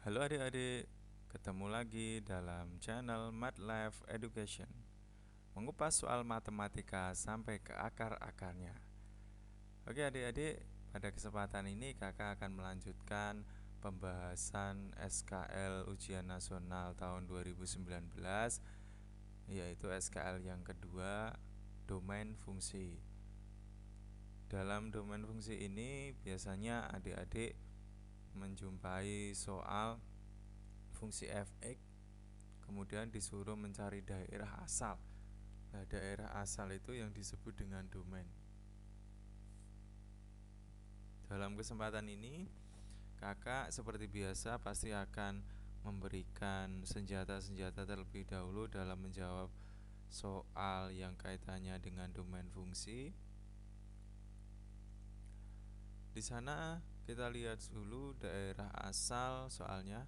Halo adik-adik, ketemu lagi dalam channel MathLife Education. Mengupas soal matematika sampai ke akar-akarnya. Oke adik-adik, pada kesempatan ini kakak akan melanjutkan pembahasan SKL Ujian Nasional tahun 2019, yaitu SKL yang kedua, domain fungsi. Dalam domain fungsi ini biasanya adik-adik menjumpai soal fungsi f(x), kemudian disuruh mencari daerah asal. Nah, daerah asal itu yang disebut dengan domain. Dalam kesempatan ini, kakak seperti biasa pasti akan memberikan senjata-senjata terlebih dahulu dalam menjawab soal yang kaitannya dengan domain fungsi. Di sana kita lihat dulu daerah asal soalnya.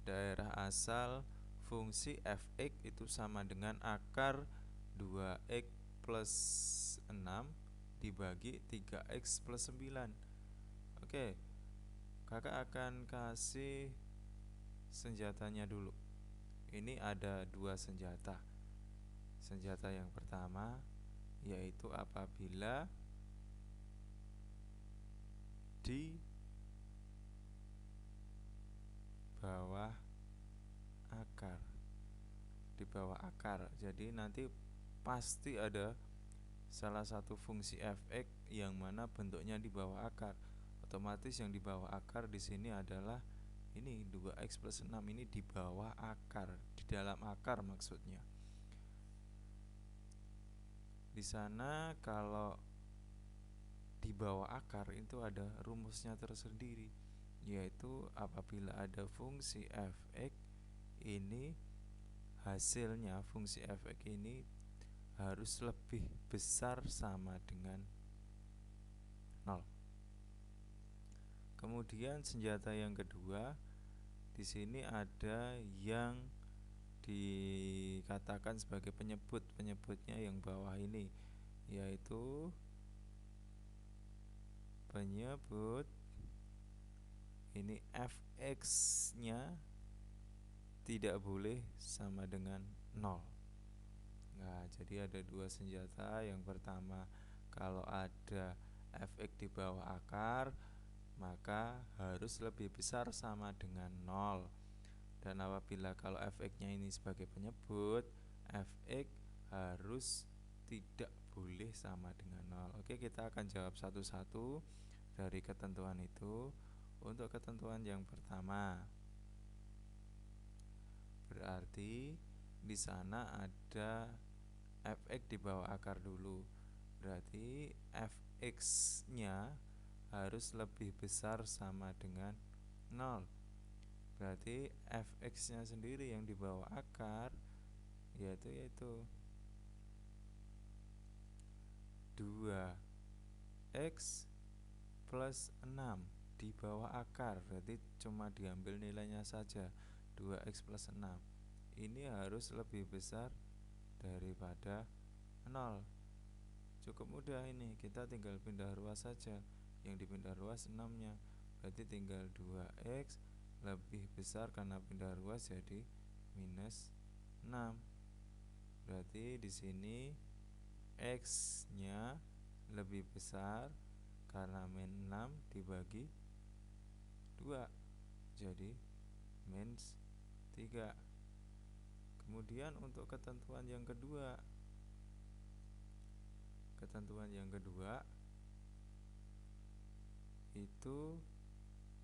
Daerah asal fungsi f(x) itu sama dengan akar 2x plus 6 dibagi 3x plus 9. Oke, kakak akan kasih senjatanya dulu. Ini ada dua senjata. Senjata yang pertama yaitu apabila di bawah akar. Di bawah akar. Jadi nanti pasti ada salah satu fungsi f(x) yang mana bentuknya di bawah akar. Otomatis yang di bawah akar di sini adalah ini 2x plus 6, ini di bawah akar, di dalam akar maksudnya. Di sana kalau di bawah akar itu ada rumusnya tersendiri, yaitu apabila ada fungsi f(x), ini hasilnya fungsi f(x) ini harus lebih besar sama dengan 0. Kemudian senjata yang kedua, di sini ada yang dikatakan sebagai penyebut. Penyebutnya yang bawah ini, yaitu penyebut ini f(x)-nya tidak boleh sama dengan 0. Nah, jadi ada dua senjata. Yang pertama, kalau ada f(x) di bawah akar, maka harus lebih besar sama dengan 0. Dan apabila kalau f(x)-nya ini sebagai penyebut, f(x) harus tidak boleh sama dengan 0. Oke, kita akan jawab satu-satu dari ketentuan itu. Untuk ketentuan yang pertama, berarti di sana ada f(x) di bawah akar dulu. Berarti f(x)-nya harus lebih besar sama dengan 0. Berarti f(x)-nya sendiri yang di bawah akar yaitu 2x plus 6 di bawah akar. Berarti cuma diambil nilainya saja, 2x plus 6. Ini harus lebih besar daripada 0. Cukup mudah ini, kita tinggal pindah ruas saja. Yang dipindah ruas 6-nya. Berarti tinggal 2x lebih besar karena pindah ruas jadi minus 6. Berarti di sini x-nya lebih besar karena min 6 dibagi 2, jadi minus 3. Kemudian untuk ketentuan yang kedua, itu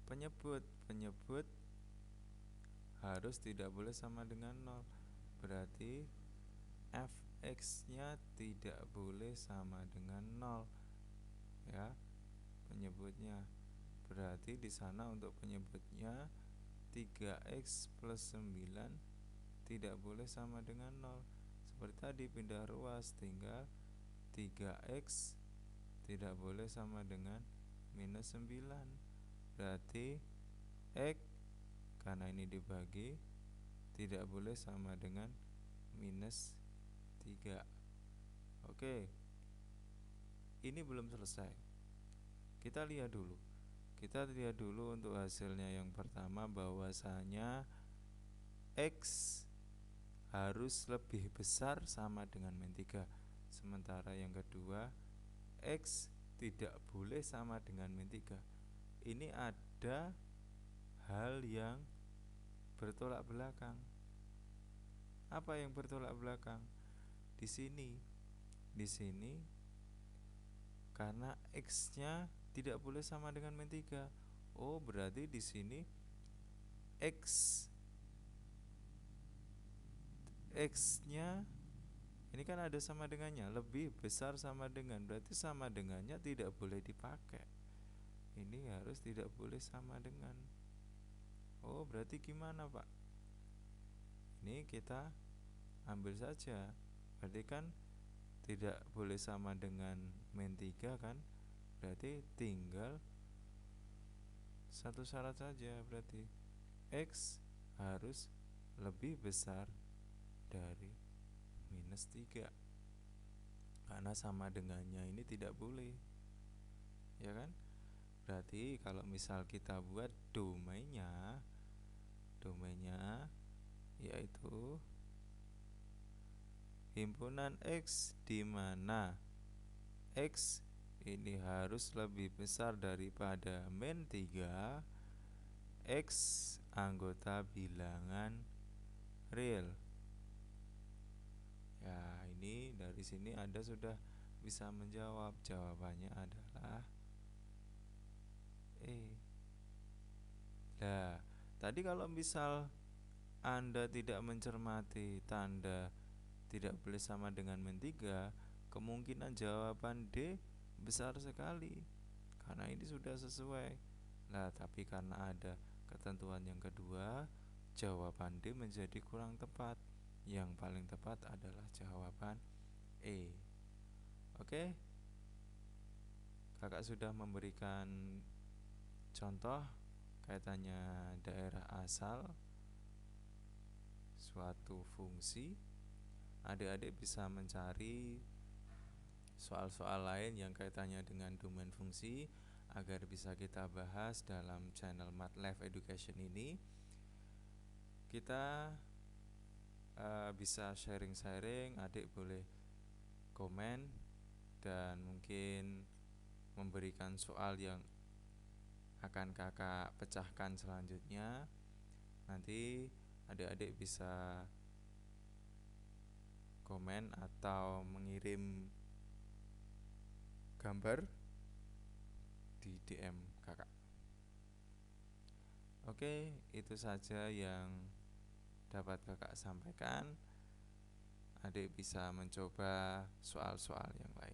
penyebut harus tidak boleh sama dengan 0. Berarti f(x)-nya tidak boleh sama dengan 0, ya, penyebutnya. Berarti di sana untuk penyebutnya 3x plus 9 tidak boleh sama dengan 0. Seperti tadi pindah ruas, tinggal 3x tidak boleh sama dengan minus 9. Berarti x karena ini dibagi tidak boleh sama dengan minus 3. Oke, ini belum selesai. Kita lihat dulu. Kita lihat dulu untuk hasilnya. Yang pertama bahwasanya X harus lebih besar sama dengan min 3. Sementara yang kedua, X tidak boleh sama dengan min 3. Ini ada hal yang bertolak belakang. Apa yang bertolak belakang? Di sini karena X-nya tidak boleh sama dengan min 3. Oh, berarti di sini X-nya ini kan ada sama dengannya, lebih besar sama dengan, berarti sama dengannya tidak boleh dipakai. Ini harus tidak boleh sama dengan. Oh, berarti gimana, Pak? Ini kita ambil saja. Berarti kan tidak boleh sama dengan min 3 kan? Berarti tinggal satu syarat saja, berarti X harus lebih besar dari minus 3. Karena sama dengannya ini tidak boleh. Ya kan? Berarti kalau misal kita buat domainnya yaitu himpunan X di mana X ini harus lebih besar daripada min 3, X anggota bilangan real. Ya, ini dari sini Anda sudah bisa menjawab. Jawabannya adalah E. Nah, tadi kalau misal Anda tidak mencermati tanda tidak boleh sama dengan min 3, kemungkinan jawaban D besar sekali. Karena ini sudah sesuai. Nah, tapi karena ada ketentuan yang kedua, jawaban D menjadi kurang tepat. Yang paling tepat adalah jawaban E. Oke? Kakak sudah memberikan contoh kaitannya daerah asal suatu fungsi. Adik-adik bisa mencari soal-soal lain yang kaitannya dengan domain fungsi agar bisa kita bahas dalam channel MathLife Education ini. Kita bisa sharing-sharing, adik boleh komen dan mungkin memberikan soal yang akan kakak pecahkan selanjutnya. Nanti adik-adik bisa komen atau mengirim gambar di DM kakak. Oke, itu saja yang dapat kakak sampaikan. Adik bisa mencoba soal-soal yang lain.